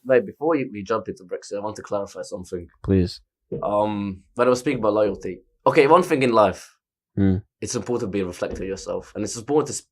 Wait, before we jump into Brexit, I want to clarify something. Please. When I was speaking about loyalty, okay, one thing in life, Mm. it's important to be reflective of yourself, and it's important to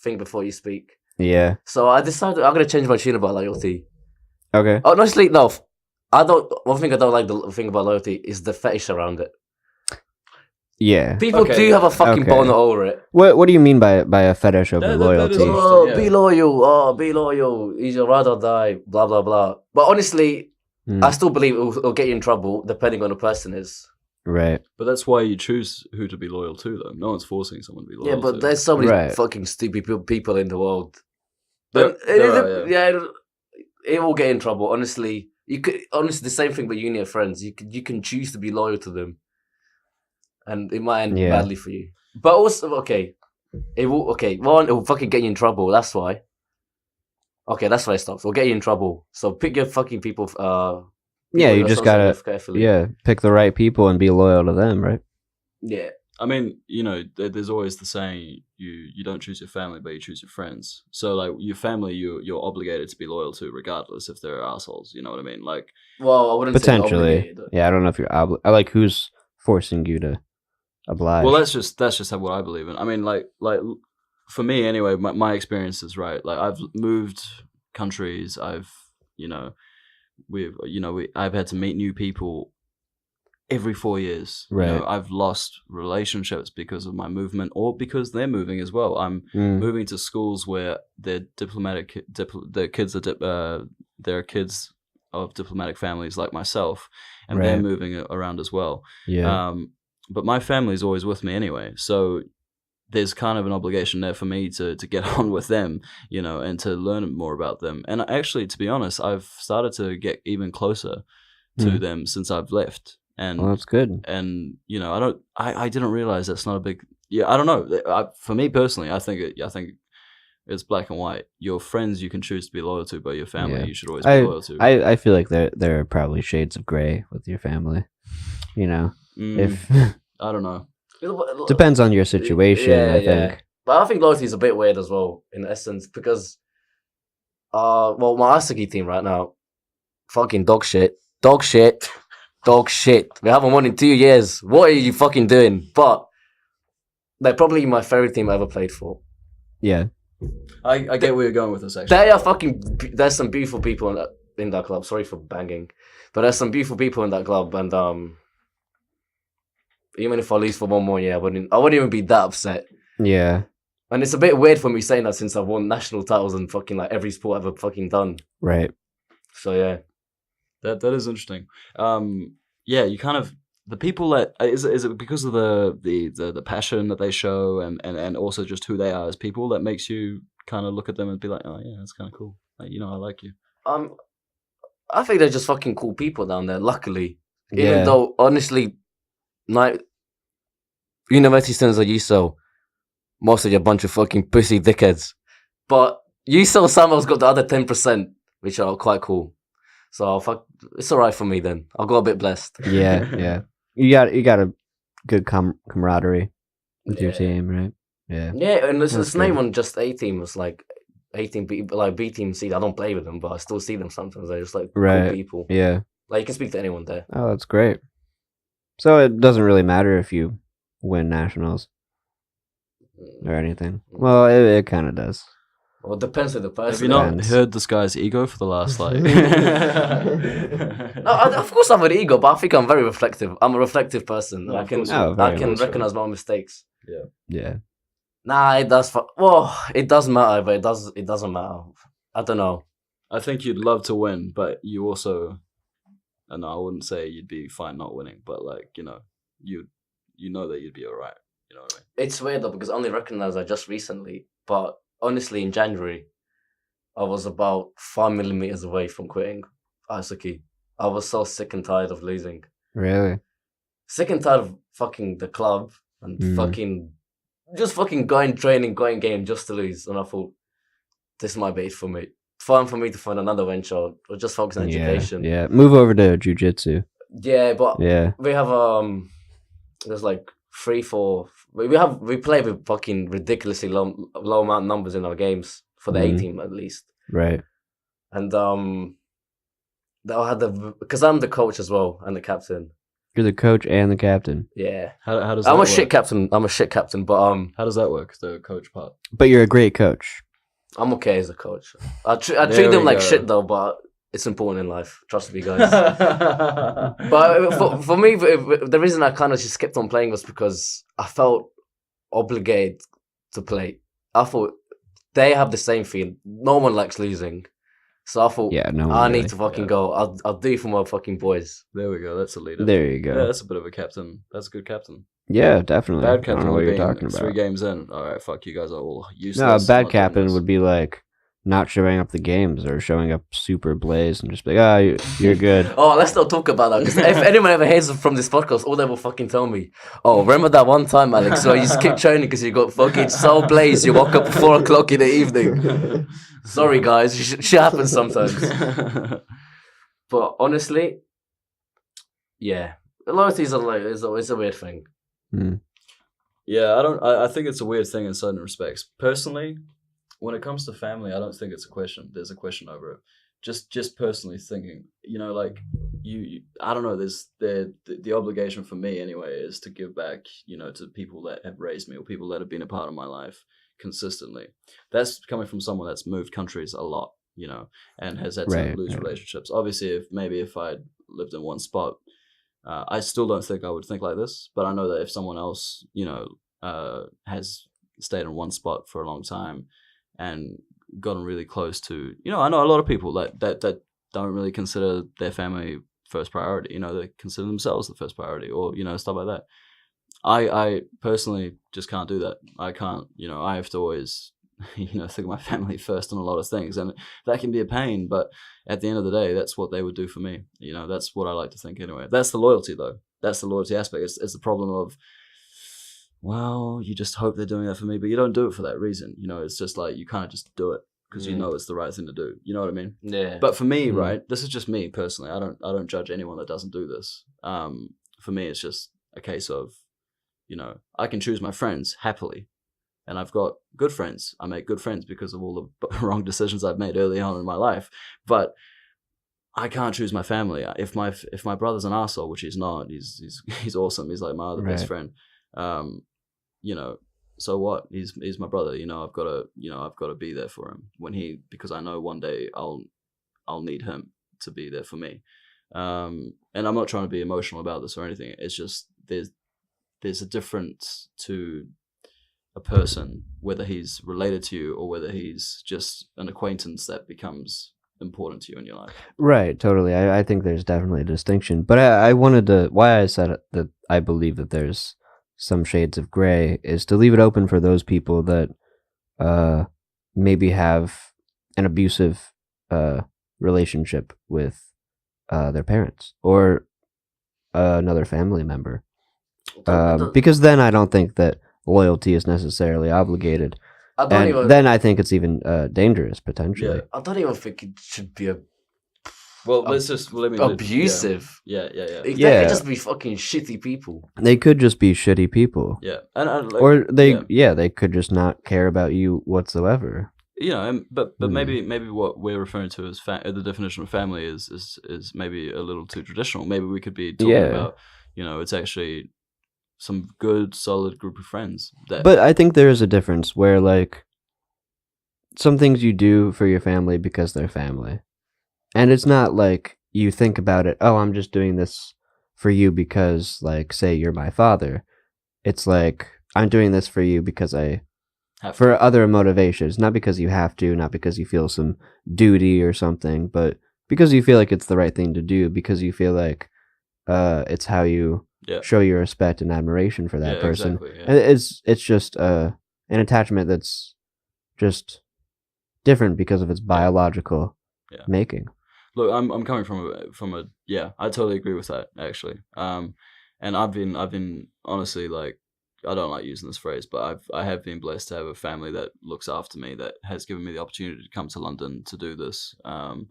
think before you speak. Yeah. So I decided I'm gonna change my tune about loyalty. Okay. Honestly, no, I don't. One thing I don't like the thing about loyalty is the fetish around it. Yeah. People do have a fucking boner over it. What do you mean by a fetish over loyalty? Oh, be loyal. Oh, be loyal. He's your ride or die. Blah blah blah. But honestly, I still believe it'll get you in trouble depending on the person is. Right. But that's why you choose who to be loyal to, though. No one's forcing someone to be loyal. Yeah, but there's so many fucking stupid people in the world. It will get in trouble. Honestly, the same thing with uni of friends. You can choose to be loyal to them, and it might end badly for you. But also, okay, it will. Okay, one, it will fucking get you in trouble. That's why. Okay, that's why it stops. It'll get you in trouble. So pick your fucking people. Yeah, you just gotta pick the right people and be loyal to them, right? Yeah. I mean, there's always the saying, you don't choose your family, but you choose your friends. So, like, your family, you're obligated to be loyal to, regardless if they're assholes. You know what I mean? Like, well, I wouldn't potentially. Say yeah, I don't know if you're I like who's forcing you to oblige. Well, that's just what I believe in. I mean, like for me anyway, my experience is right. Like, I've moved countries. I've I've had to meet new people every 4 years. Right. I've lost relationships because of my movement or because they're moving as well. I'm moving to schools where they're their kids are they're kids of diplomatic families like myself, and they're moving around as well. Yeah. But my family's always with me anyway, so there's kind of an obligation there for me to get on with them, and to learn more about them. And actually, to be honest, I've started to get even closer to them since I've left. And well, that's good. And I didn't realize that's not a big. Yeah, I don't know. For me personally, I think it's black and white. Your friends you can choose to be loyal to, but your family you should always be loyal to. I feel like there are probably shades of gray with your family. If I don't know. Depends on your situation, I think. But I think loyalty is a bit weird as well, in essence, because my ice hockey team right now, fucking dog shit. We haven't won in 2 years. What are you fucking doing? But they're probably my favorite team I ever played for. Yeah. I get where you're going with this, actually. There's some beautiful people in that club. Sorry for banging. But there's some beautiful people in that club, and even if I lose for one more year, I wouldn't even be that upset. Yeah. And it's a bit weird for me saying that since I've won national titles in fucking like every sport I've ever fucking done. Right. So yeah. That is interesting. You kind of the people that is it because of the passion that they show and also just who they are as people that makes you kind of look at them and be like, oh yeah, that's kind of cool. Like, I like you. I think they're just fucking cool people down there. Luckily, even though honestly, like university students like you, so mostly a bunch of fucking pussy dickheads. But you saw Samuel's got the other 10%, which are quite cool. So it's alright for me then. I got a bit blessed. Yeah. You got a good camaraderie with your team, right? Yeah. Yeah, and this name on just A team was like 18 people, like B team C. I don't play with them, but I still see them sometimes. They're just like cool people. Yeah. Like you can speak to anyone there. Oh, that's great. So it doesn't really matter if you win nationals or anything. Well, it kind of does. Well, it depends on the person. Have you not heard this guy's ego for the last like? No, of course I'm an ego, but I think I'm very reflective. I'm a reflective person. No, I can recognize my mistakes. Yeah. Nah, it does. It does matter, but it doesn't matter. I don't know. I think you'd love to win, but you also, and I wouldn't say you'd be fine not winning, but like you know that you'd be alright. You know what I mean? It's weird though because I only recognized that just recently, but. Honestly, in January, I was about 5 millimeters away from quitting ice hockey. I was so sick and tired of losing. Really? Sick and tired of fucking the club and just fucking going training, going game just to lose. And I thought, this might be it for me. Fun for me to find another venture or just focus on education. Yeah, move over to jiu-jitsu. Yeah, but we have there's like 3-4. We play with fucking ridiculously low amount of numbers in our games for the A team at least. Right. And I had because I'm the coach as well and the captain. You're the coach and the captain. Yeah. How does that I'm a work? shit captain. I'm a shit captain, but How does that work? The coach part. But you're a great coach. I'm okay as a coach. I treat There them we like go. shit though, but it's important in life. Trust me, guys. But for me, the reason I kind of just kept on playing was because I felt obligated to play. I thought they have the same feeling. No one likes losing, so I thought, Yeah, no one I really. need to fucking go. I'll do it for my fucking boys. There we go. That's a leader. There you go. Yeah, that's a bit of a captain. That's a good captain. Yeah, definitely. Bad I don't captain know what would you're be talking 3 about. games in. All right, fuck you guys are all useless. No, a I'm not bad doing captain this. would be like not showing up the games or showing up super blazed and just be like, you're good. Oh, let's not talk about that. Because if anyone ever hears from this podcast, all they will fucking tell me, "Oh, remember that one time, Alex? So you skipped training because you got fucking so blazed. You woke up at 4 o'clock in the evening." Sorry, guys. Shit happens sometimes. But honestly, yeah, loyalty is a weird thing. Yeah, I think it's a weird thing in certain respects. Personally, when it comes to family, I don't think it's a question. There's a question over it. Just personally thinking, like you I don't know. There's the obligation for me anyway is to give back, to people that have raised me or people that have been a part of my life consistently. That's coming from someone that's moved countries a lot, and has had to lose relationships. Obviously, if I lived in one spot, I still don't think I would think like this. But I know that if someone else, has stayed in one spot for a long time and gotten really close to, I know a lot of people that don't really consider their family first priority. They consider themselves the first priority, or stuff like that. I personally just can't do that. I can't. I have to always think of my family first on a lot of things, and that can be a pain. But at the end of the day, that's what they would do for me. That's what I like to think anyway. That's the loyalty, though. That's the loyalty aspect. It's the problem of, well, you just hope they're doing that for me, but you don't do it for that reason. It's just like you kind of just do it because it's the right thing to do. You know what I mean? Yeah. But for me, right, this is just me personally. I don't judge anyone that doesn't do this. For me, it's just a case of, I can choose my friends happily, and I've got good friends. I make good friends because of all the wrong decisions I've made early on in my life. But I can't choose my family. If my brother's an arsehole, which he's not, he's awesome. He's like my other best friend. So what? He's my brother. I've got to be there for him because I know one day I'll need him to be there for me. And I'm not trying to be emotional about this or anything. It's just there's a difference to a person, whether he's related to you or whether he's just an acquaintance that becomes important to you in your life. Right, totally. I think there's definitely a distinction. But I wanted to, why I said that I believe that there's some shades of gray is to leave it open for those people that maybe have an abusive relationship with their parents or another family member. Because then I don't think that loyalty is necessarily obligated. Then I think it's even dangerous, potentially. Yeah. I don't even think it should be abusive. Yeah. They could just be fucking shitty people. They could just be shitty people. Yeah, or they could just not care about you whatsoever. But maybe what we're referring to as the definition of family is maybe a little too traditional. Maybe we could be talking about, it's actually some good, solid group of friends. But I think there is a difference where, like, some things you do for your family because they're family. And it's not like you think about it, oh, I'm just doing this for you because, like, say you're my father. It's like, I'm doing this for you because for other motivations, not because you have to, not because you feel some duty or something, but because you feel like it's the right thing to do, because you feel like it's how you show your respect and admiration for that person. Exactly, And it's just an attachment that's just different because of its biological making. Look, I'm coming from a I totally agree with that, actually. And I've been honestly, like, I don't like using this phrase, but I have been blessed to have a family that looks after me, that has given me the opportunity to come to London to do this, to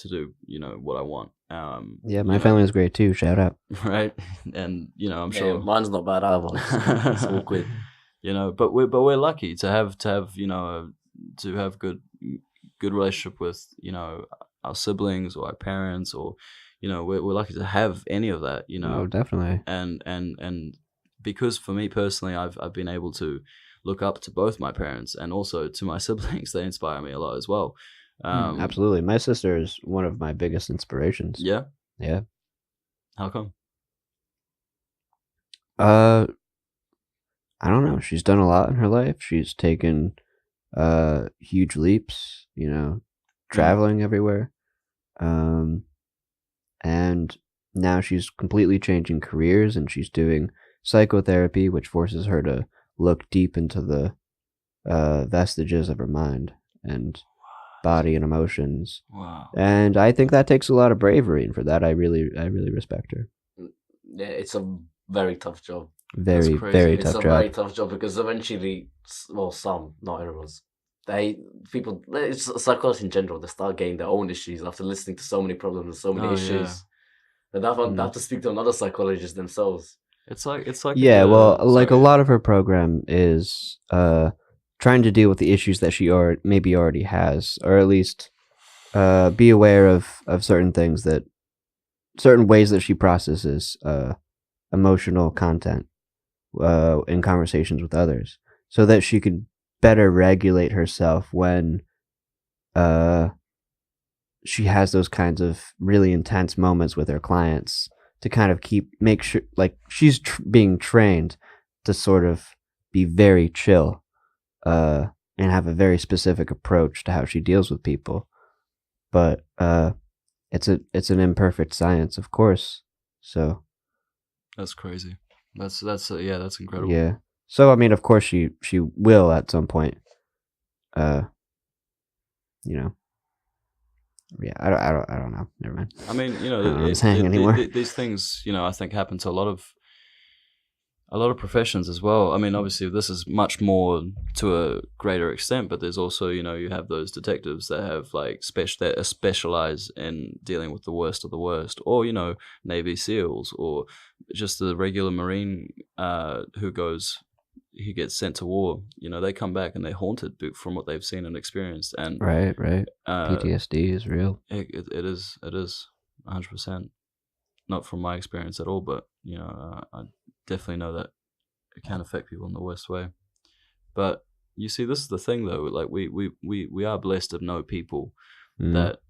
do what I want. My family is great too. Shout out. Right, and I'm sure mine's not bad either. It's awkward. But we're lucky to have good relationship with our siblings or our parents, or we're lucky to have any of that. Oh, definitely. And because for me personally, I've been able to look up to both my parents and also to my siblings. They inspire me a lot as well. Absolutely. My sister is one of my biggest inspirations. Yeah. Yeah. How come? I don't know. She's done a lot in her life. She's taken huge leaps, traveling everywhere. And now she's completely changing careers, and she's doing psychotherapy, which forces her to look deep into the vestiges of her mind and body and emotions. Wow. And I think that takes a lot of bravery, and for that I really respect her. Yeah, it's a very tough job. Very crazy. very It's tough a job. very tough job because eventually, well, some, not everyone's, it's psychology in general, they start getting their own issues after listening to so many problems and so many issues. And they have to speak to another psychologist themselves. It's like Yeah, well, like a sorry. lot of her program is trying to deal with the issues that she maybe already has, or at least be aware of certain things, that certain ways that she processes emotional content in conversations with others, so that she could better regulate herself when she has those kinds of really intense moments with her clients, to kind of make sure, like, she's being trained to sort of be very chill and have a very specific approach to how she deals with people. But it's an imperfect science, of course. So That's crazy. That's incredible. yeah. So I mean, of course she will at some point. Yeah, I don't know. Never mind. I mean, I don't know what I'm saying anymore. These things, I think happen to a lot of professions as well. I mean, obviously this is much more to a greater extent, but there's also, you have those detectives that have like that specialize in dealing with the worst of the worst, or Navy SEALs, or just the regular Marine who gets sent to war. They come back and they're haunted from what they've seen and experienced. And Right. PTSD is real. It is 100%. Not from my experience at all, but I definitely know that it can affect people in the worst way. But you see, this is the thing though. Like we are blessed to know people that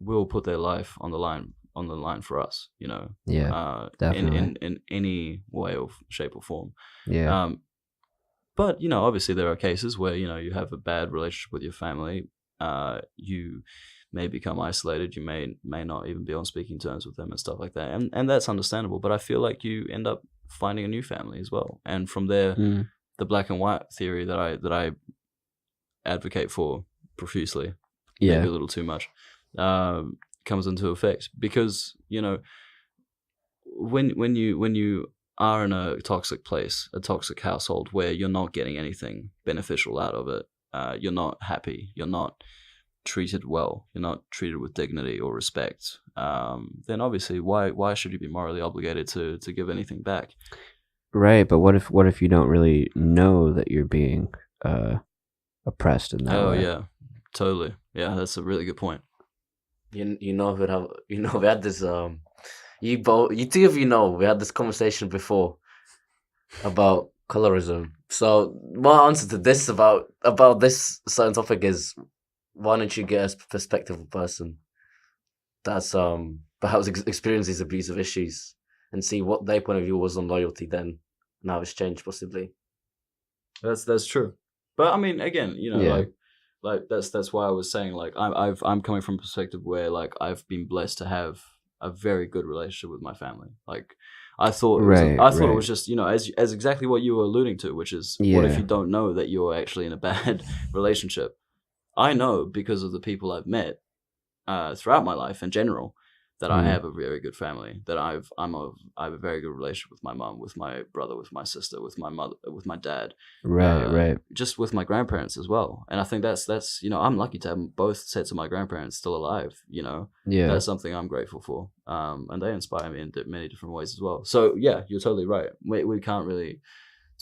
will put their life on the line for us. Yeah, definitely. In any way or shape or form. Yeah. But obviously there are cases where you have a bad relationship with your family. You may become isolated. You may not even be on speaking terms with them and stuff like that, and that's understandable. But I feel like you end up finding a new family as well, and from there, the black and white theory that I advocate for profusely, maybe a little too much, comes into effect, because when you are in a toxic place, a toxic household where you're not getting anything beneficial out of it, you're not happy, you're not treated well, you're not treated with dignity or respect, then obviously why should you be morally obligated to give anything back? Right, but what if you don't really know that you're being oppressed in that way? Oh yeah, totally. Yeah, that's a really good point. We had this you two of we had this conversation before about colorism. So my answer to this about this certain topic is, why don't you get a perspective person that's perhaps experienced these abusive issues and see what their point of view was on loyalty then, and how it's changed possibly. That's true. But I mean, again, like that's why I was saying, like, I'm coming from a perspective where, like, I've been blessed to have a very good relationship with my family. Like, I thought it was just, as exactly what you were alluding to, which is, what if you don't know that you're actually in a bad relationship? I know, because of the people I've met throughout my life in general, that I have a very good family, that I have a very good relationship with my mom, with my brother, with my sister, with my mother, with my dad, right, just with my grandparents as well. And I think that's I'm lucky to have both sets of my grandparents still alive. That's something I'm grateful for, and they inspire me in many different ways as well. So yeah, you're totally right. We can't really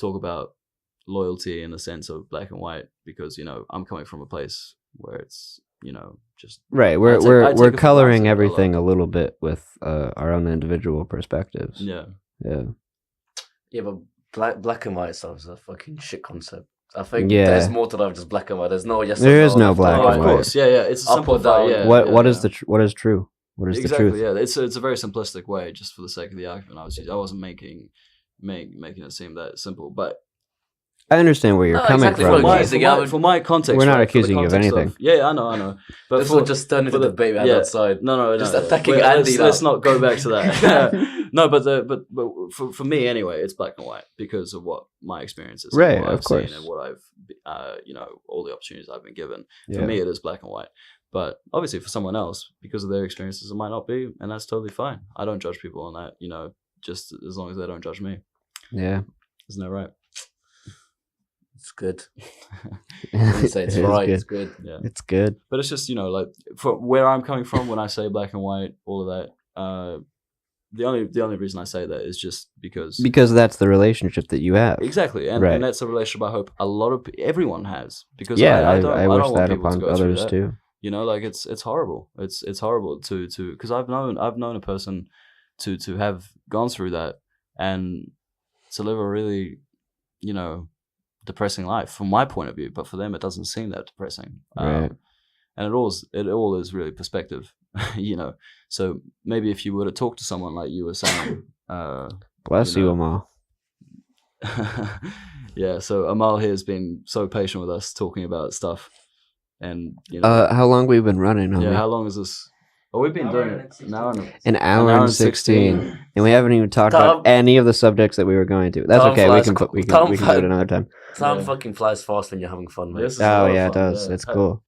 talk about loyalty in the sense of black and white, because I'm coming from a place where it's just Right. I We're take we're it we're for coloring granted a everything lot. a little bit with our own individual perspectives. Yeah. Yeah. Yeah, but black and white stuff is a fucking shit concept. I think Yeah. there's more to life just black and white. There's no yes. There or is no left or black Oh, and of right. white. course, yeah. It's a Up or simplified, down. yeah. What yeah, what yeah. is what is true? What is the Exactly, truth? yeah. It's a very simplistic way, just for the sake of the argument. I wasn't making it seem that simple, but I understand where you're No, coming exactly. for from. Well, my, accusing, for, I my, would- for my context, We're not right, for the accusing you of context anything. Yeah, I know. But This for, will just turn into for the debate we had outside. No, Just no. attacking Wait, Andy let's now. not go back to that. No, but for me anyway, it's black and white because of what my experiences, Right, and what of I've seen, course. and what I've, all the opportunities I've been given. For Yeah. me, it is black and white. But obviously, for someone else, because of their experiences, it might not be, and that's totally fine. I don't judge people on that, just as long as they don't judge me. Yeah. Isn't that right? It's good. I wouldn't say it's It is right. good. It's good. Yeah. It's good. But it's just, like for where I'm coming from when I say black and white, all of that. The only reason I say that is just because Because that's the relationship that you have. exactly, and, Right. and that's a relationship I hope everyone has. Because Yeah, I don't wish want that people to upon go through others that. too. Like it's horrible. It's horrible to because I've known a person to have gone through that and to live a really depressing life from my point of view, but for them it doesn't seem that depressing. Right. And it all is really perspective, So maybe if you were to talk to someone like you were saying, Bless you, Amal. yeah. So Amal here has been so patient with us talking about stuff, and How long we've been running? Homie? yeah. How long is this? Oh, we've been doing it An hour and 16, and we haven't even talked Tom- about any of the subjects that we were going to. That's Tom okay. flies- We Tom can do flies- it another time. Time Yeah. fucking flies fast when you're having fun, mate. This is a lot Oh of yeah, it fun, does. yeah. It's cool.